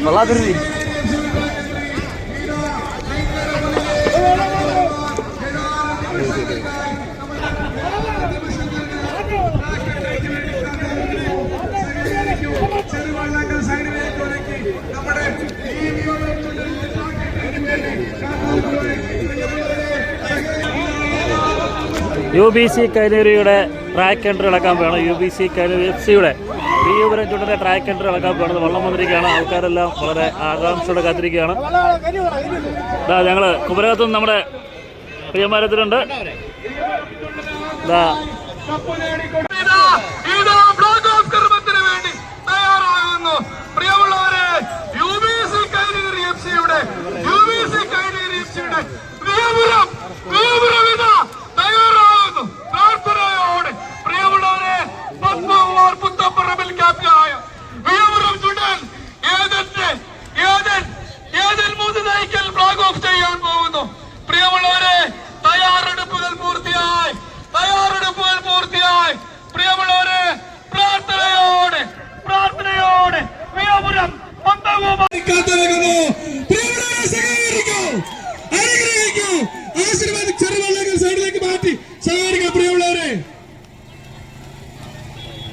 കൊള്ളാതിരി UBC കൈനേരിയുടെ track entry ഇളക്കാൻ വേണം. UBC Kaineri FC-യുടെ വിയൂപുരം ചുണ്ടൻ്റെ track entry ഇളക്കാൻ വേണ്ടത് വള്ളം വന്നിരിക്കുകയാണ്. ആൾക്കാരെല്ലാം വളരെ ആകാംക്ഷയോടെ കാത്തിരിക്കുകയാണ്. ഞങ്ങൾ കുമരകത്തും നമ്മുടെ പ്രിയമാരത്തിലുണ്ട്.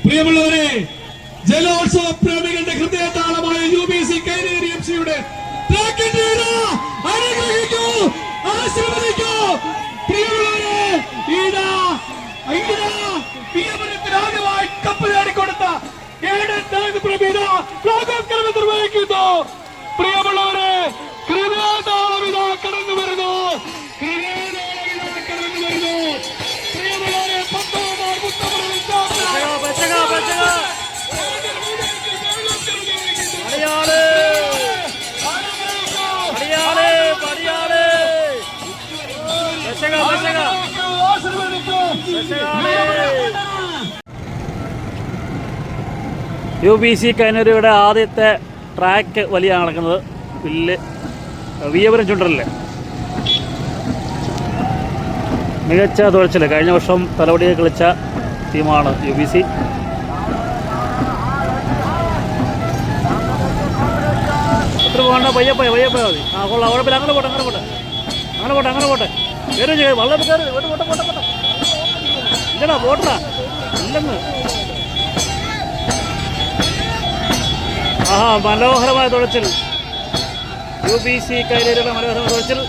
പ്രിയമുള്ളവരെ, ജലോത്സവ പ്രേമികളുടെ ഹൃദയതാളമായ UBC കൈനേരി FC-യുടെ ആശീർവദിക്കൂ. പ്രിയമുള്ളവരെ, ആദ്യമായി കപ്പ് നേടിക്കൊടുത്ത നിർവഹിക്കുന്നു. പ്രിയമുള്ളവരെ, ഹൃദയതാളമിത കടന്നു വരുന്നു. പ്രിയമുള്ളവരെ, UBC കൈനേരിയുടെ ആദ്യത്തെ ട്രാക്ക് വലിയ നടക്കുന്നത് വിയൂപുരം ചുണ്ടല്ലേ. മികച്ച തുഴച്ചിൽ കഴിഞ്ഞ വർഷം തലവടിയെ കളിച്ച ടീമാണ് UBC. എത്ര പോകണ്ട, പയ്യപ്പോയ മതി. കൊള്ളാം, കുഴപ്പമില്ല. അങ്ങനെ പോട്ടെ കയറി വള്ളം കയറി ഇല്ലടാ, പോട്ടാ ഇല്ലെന്ന്. മനോഹരമായ തുഴച്ചിൽ UBC കൈനേരിയുടെ മനോഹരമായ തുഴച്ചിൽ.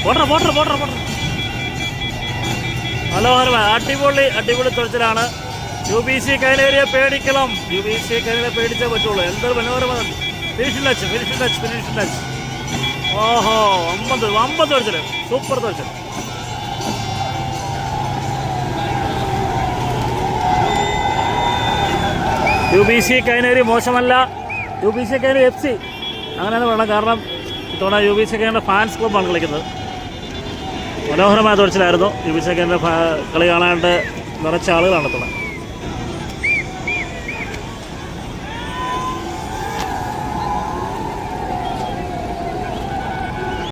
പോട്ടെ മനോഹരമായ അടിപൊളി തുഴച്ചിലാണ്. UBC കൈനേരിയെ പേടിക്കണം. UBC കൈനേരിയെ പേടിച്ചേ പറ്റുള്ളൂ. എന്തൊരു മനോഹരമായ ഫിനിഷിംഗ് ടച്ച്. ഓഹോ, 50 തുഴച്ചിൽ, സൂപ്പർ തുഴച്ചിൽ. UBC കൈനേരി മോശമല്ല. UBC കൈനേരി FC അങ്ങനെയാണ് പറയണം. കാരണം ഇത്തവണ UBC കൈനേരിയുടെ ഫാൻസ് ക്ലബ്ബാണ് കളിക്കുന്നത്. മനോഹരമായ തുഴച്ചിലായിരുന്നു. UBC കൈനേരിയുടെ കളി കാണാണ്ട് നിറച്ച ആളുകളാണ് ഇത്തവണ.